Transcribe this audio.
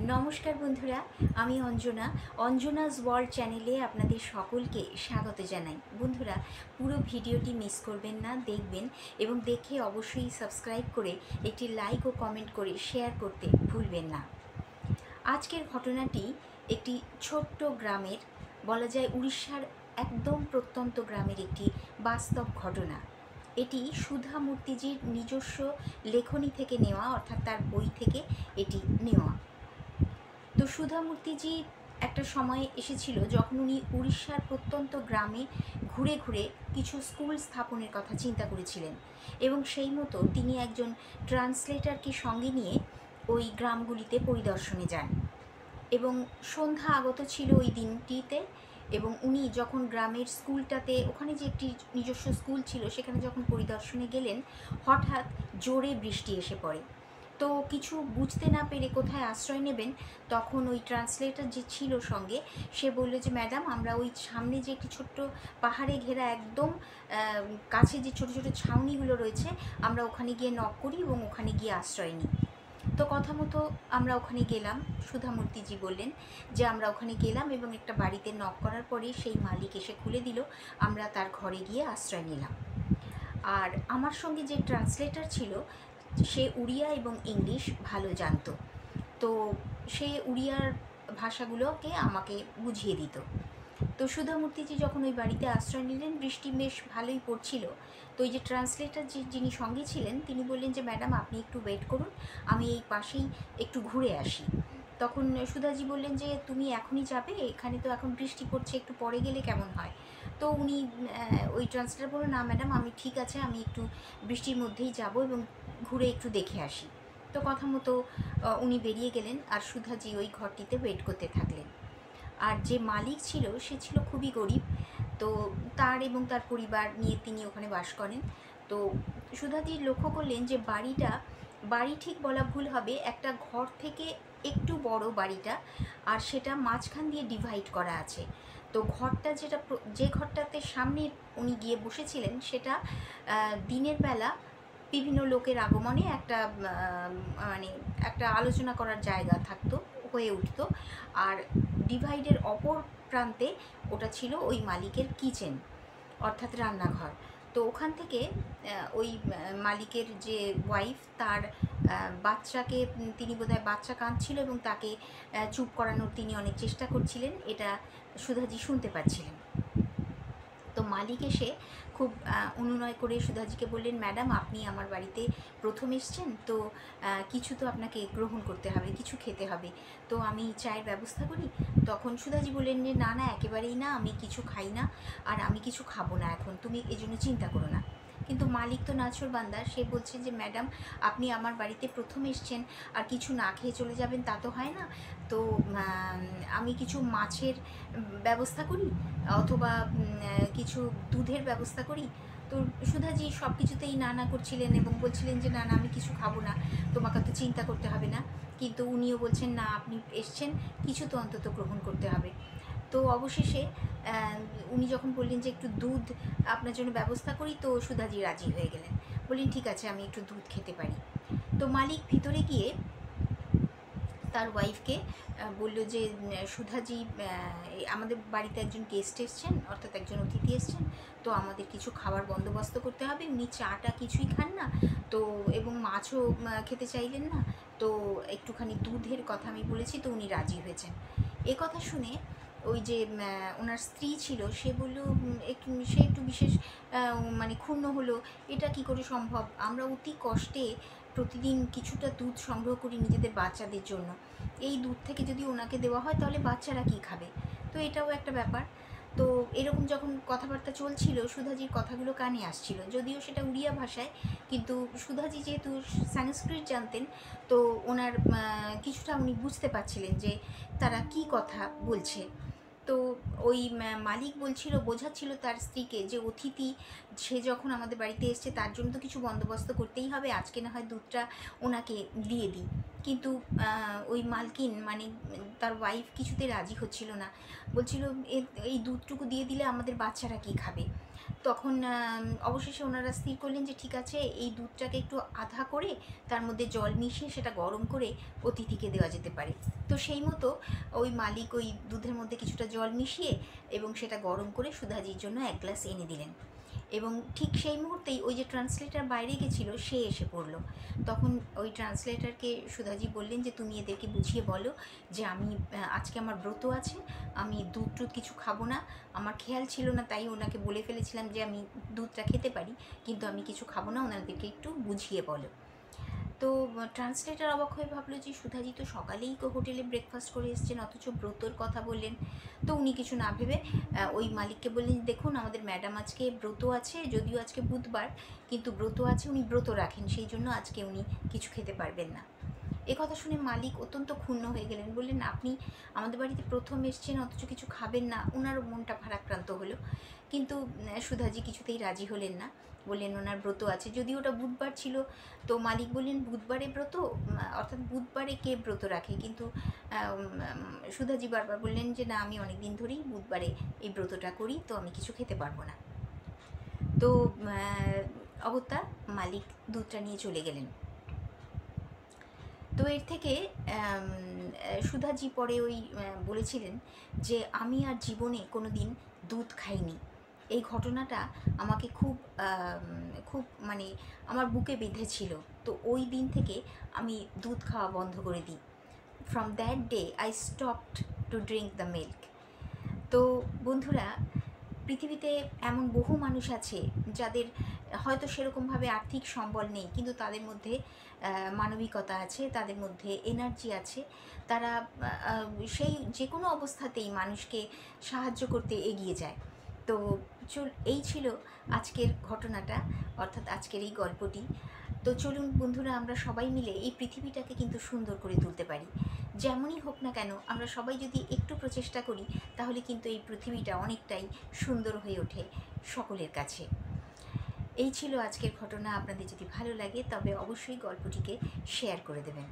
নমস্কার বন্ধুরা, আমি অঞ্জনা। অঞ্জনাস ওয়ার্ল্ড চ্যানেলে আপনাদের সকলকে স্বাগত জানাই। বন্ধুরা, পুরো ভিডিওটি মিস করবেন না, দেখবেন এবং দেখে অবশ্যই সাবস্ক্রাইব করে একটি লাইক ও কমেন্ট করে শেয়ার করতে ভুলবেন না। আজকের ঘটনাটি একটি ছোট্ট গ্রামের, বলা যায় উড়িষ্যার একদম প্রত্যন্ত গ্রামের একটি বাস্তব ঘটনা। এটি সুধা মূর্তিজির নিজস্ব লেখনী থেকে নেওয়া, অর্থাৎ তার বই থেকে এটি নেওয়া। তো সুধা মূর্তিজি একটা সময় এসেছিল যখন উনি উড়িষ্যার প্রত্যন্ত গ্রামে ঘুরে ঘুরে কিছু স্কুল স্থাপনের কথা চিন্তা করেছিলেন এবং সেই মতো তিনি একজন ট্রান্সলেটরকে সঙ্গে নিয়ে ওই গ্রামগুলিতে পরিদর্শনে যান এবং সন্ধ্যা আগত ছিল ওই দিনটিতে। এবং উনি যখন গ্রামের স্কুলটাতে, ওখানে যে একটি নিজস্ব স্কুল ছিল, সেখানে যখন পরিদর্শনে গেলেন, হঠাৎ জোরে বৃষ্টি এসে পড়ে। তো কিছু বুঝতে না পেরে কোথায় আশ্রয় নেবেন, তখন ওই ট্রান্সলেটর যে ছিল সঙ্গে, সে বলল যে ম্যাডাম, আমরা ওই সামনে যে একটি ছোট্ট পাহাড়ে ঘেরা একদম কাছে যে ছোটো ছোটো ছাউনিগুলো রয়েছে, আমরা ওখানে গিয়ে নক করি এবং ওখানে গিয়ে আশ্রয় নিই। তো কথা মতো আমরা ওখানে গেলাম। সুধা মূর্তিজি বললেন যে আমরা ওখানে গেলাম এবং একটা বাড়িতে নক করার পরে সেই মালিক এসে খুলে দিল। আমরা তার ঘরে গিয়ে আশ্রয় নিলাম। আর আমার সঙ্গে যে ট্রান্সলেটর ছিল, সে উড়িয়া এবং ইংলিশ ভালো জানতো। তো সে উড়িয়ার ভাষাগুলোকে আমাকে বুঝিয়ে দিত। তো সুধা মূর্তিজি যখন ওই বাড়িতে আশ্রয় নিলেন, বৃষ্টি বেশ ভালোই পড়ছিল। তো ওই যে ট্রান্সলেটর যিনি সঙ্গে ছিলেন, তিনি বললেন যে ম্যাডাম, আপনি একটু ওয়েট করুন, আমি এই পাশেই একটু ঘুরে আসি। তখন সুধাজি বললেন যে তুমি এখনই যাবে? এখানে তো এখন বৃষ্টি পড়ছে, একটু পরে গেলে কেমন হয়? তো উনি ওই ট্রান্সলেটর বলল, না ম্যাডাম, আমি ঠিক আছে, আমি একটু বৃষ্টির মধ্যেই যাব এবং ঘুরে একটু দেখে আসি। তো কথা মতো উনি বেরিয়ে গেলেন আর সুধাজি ওই ঘরটিতে ওয়েট করতে থাকলেন। আর যে মালিক ছিল, সে ছিল খুবই গরিব। তো তার এবং তার পরিবার নিয়ে তিনি ওখানে বাস করেন। তো সুধাজি লক্ষ্য করলেন যে বাড়ি ঠিক বলা ভুল হবে, একটা ঘর থেকে একটু বড় বাড়িটা, আর সেটা মাঝখান দিয়ে ডিভাইড করা আছে। তো ঘরটা যে ঘরটাতে সামনে উনি গিয়ে বসেছিলেন, সেটা দিনের বেলা বিভিন্ন লোকের আগমনে একটা মানে একটা আলোচনা করার জায়গা থাকতো, হয়ে উঠতো। আর ডিভাইডের অপর প্রান্তে ওটা ছিল ওই মালিকের কিচেন, অর্থাৎ রান্নাঘর। তো ওখান থেকে ওই মালিকের যে ওয়াইফ, তার বাচ্চাকে, তিনি বোধহয় বাচ্চা কাঁদছিল এবং তাকে চুপ করানোর তিনি অনেক চেষ্টা করছিলেন, এটা সুধাজি শুনতে পাচ্ছিলেন। তো মালিক এসে খুব অনুনয় করে সুধাজিকে বললেন, ম্যাডাম, আপনি আমার বাড়িতে প্রথম এসছেন, তো কিছু তো আপনাকে গ্রহণ করতে হবে, কিছু খেতে হবে, তো আমি চায়ের ব্যবস্থা করি। তখন সুধাজি বললেন যে না না, একেবারেই না, আমি কিছু খাই না, আর আমি কিছু খাবো না এখন, তুমি এই জন্য চিন্তা করো না। কিন্তু মালিক তো নাছোড়বান্দা, সে বলছে যে ম্যাডাম, আপনি আমার বাড়িতে প্রথম এসছেন আর কিছু না খেয়ে চলে যাবেন, তা তো হয় না। তো আমি কিছু মাছের ব্যবস্থা করি, অথবা কিছু দুধের ব্যবস্থা করি। তো সুধাজি সব কিছুতেই না না করছিলেন এবং বলছিলেন যে না না, আমি কিছু খাবো না, তোমাকে তো চিন্তা করতে হবে না। কিন্তু উনিও বলছেন না, আপনি এসছেন, কিছু তো অন্তত গ্রহণ করতে হবে। তো অবশেষে উনি যখন বললেন যে একটু দুধ আপনার জন্য ব্যবস্থা করি, তো সুধাজি রাজি হয়ে গেলেন, বললেন ঠিক আছে, আমি একটু দুধ খেতে পারি। তো মালিক ভিতরে গিয়ে তার ওয়াইফকে বলল যে সুধাজি, আমাদের বাড়িতে একজন গেস্ট এসছেন, অর্থাৎ একজন অতিথি এসছেন, তো আমাদের কিছু খাবার বন্দোবস্ত করতে হবে। উনি চাটা কিছুই খান না, তো এবং মাছও খেতে চাইলেন না, তো একটুখানি দুধের কথা আমি বলেছি, তো উনি রাজি হয়েছেন। এ কথা শুনে ওই যে ওনার স্ত্রী ছিল, সে বলল, সে একটু বিশেষ মানে ক্ষুণ্ণ হলো, এটা কি করে সম্ভব? আমরা অতি কষ্টে প্রতিদিন কিছুটা দুধ সংগ্রহ করি নিজেদের বাচ্চাদের জন্য, এই দুধ থেকে যদি ওনাকে দেওয়া হয়, তাহলে বাচ্চারা কী খাবে? তো এটাও একটা ব্যাপার। তো এরকম যখন কথাবার্তা চলছিল, সুধাজির কথাগুলো কানে আসছিল, যদিও সেটা উড়িয়া ভাষায়, কিন্তু সুধাজি যেহেতু সংস্কৃত জানতেন, তো ওনার কিছুটা উনি বুঝতে পারছিলেন যে তারা কি কথা বলছে। তো ওই মালিক বোঝাচ্ছিল তার স্ত্রীকে যে অতিথি, সে যখন আমাদের বাড়িতে এসছে, তার জন্য তো কিছু বন্দোবস্ত করতেই হবে, আজকে না হয় দুধটা ওনাকে দিয়ে দিই। কিন্তু ওই মালকিন, মানে তার ওয়াইফ, কিছুতে রাজি হচ্ছিল না, বলছিল এই দুধটুকু দিয়ে দিলে আমাদের বাচ্চারা কী খাবে? তখন অবশেষে ওনারা স্থির করলেন যে ঠিক আছে, এই দুধটাকে একটু আধা করে তার মধ্যে জল মিশিয়ে সেটা গরম করে অতিথিকে দেওয়া যেতে পারে। তো সেই মতো ওই মালিক ওই দুধের মধ্যে কিছুটা জল মিশিয়ে এবং সেটা গরম করে সুধাজির জন্য এক গ্লাস এনে দিলেন। এবং ঠিক সেই মুহূর্তেই ওই যে ট্রান্সলেটার বাইরে গেছিলো সে এসে পড়লো। তখন ওই ট্রান্সলেটারকে সুধাজি বললেন যে তুমি এদেরকে বুঝিয়ে বলো যে আমি আজকে আমার ব্রত আছে, আমি দুধ টুধ কিছু খাবো না। আমার খেয়াল ছিল না, তাই ওনাকে বলে ফেলেছিলাম যে আমি দুধটা খেতে পারি, কিন্তু আমি কিছু খাবো না, ওনাদেরকে একটু বুঝিয়ে বলো। তো ট্রান্সলেটার অবাক হয়ে ভাবলো যে সুধাজি তো সকালেই হোটেলে ব্রেকফাস্ট করে এসছেন, অথচ ব্রতর কথা বললেন। তো উনি কিছু না ভেবে ওই মালিককে বললেন, দেখুন আমাদের ম্যাডাম আজকে ব্রত আছে, যদিও আজকে বুধবার, কিন্তু ব্রত আছে, উনি ব্রত রাখেন, সেই জন্য আজকে উনি কিছু খেতে পারবেন না। এ কথা শুনে মালিক অত্যন্ত ক্ষুণ্ণ হয়ে গেলেন, বললেন আপনি আমাদের বাড়িতে প্রথম এসছেন অথচ কিছু খাবেন না। ওনারও মনটা ভারাক্রান্ত হলো, কিন্তু সুধাজি কিছুতেই রাজি হলেন না, বললেন ওনার ব্রত আছে, যদি ওটা বুধবার ছিল। তো মালিক বললেন বুধবারে ব্রত, অর্থাৎ বুধবারে কে ব্রত রাখে? কিন্তু সুধাজি বারবার বললেন যে না, আমি অনেক দিন ধরেই বুধবারে এই ব্রতটা করি, তো আমি কিছু খেতে পারবো না। তো অগত্যা মালিক দুধটা নিয়ে চলে গেলেন। তো এর থেকে সুধাজি পরে ওই বলেছিলেন যে আমি আর জীবনে কোনো দিন দুধ খাইনি। এই ঘটনাটা আমাকে খুব খুব মানে আমার বুকে বেঁধেছিল। তো ওই দিন থেকে আমি দুধ খাওয়া বন্ধ করে দিই। From that day I stopped to drink the milk. তো বন্ধুরা, পৃথিবীতে এমন বহু মানুষ আছে যাদের হয়তো সেরকমভাবে আর্থিক সম্বল নেই, কিন্তু তাদের মধ্যে মানবিকতা আছে, তাদের মধ্যে এনার্জি আছে। তারা সেই যে কোনো অবস্থাতেই মানুষকে সাহায্য করতে এগিয়ে যায়। তো এই ছিল আজকের ঘটনাটা, অর্থাৎ আজকের এই গল্পটি। তো চলুন বন্ধুরা, আমরা সবাই মিলে এই পৃথিবীটাকে কিন্তু সুন্দর করে তুলতে পারি। যেমনই হোক না কেন, আমরা সবাই যদি একটু প্রচেষ্টা করি, তাহলে কিন্তু এই পৃথিবীটা অনেকটাই সুন্দর হয়ে ওঠে সকলের কাছে। এই ছিল আজকের ঘটনা। আপনাদের যদি ভালো লাগে তবে অবশ্যই গল্পটিকে শেয়ার করে দেবেন।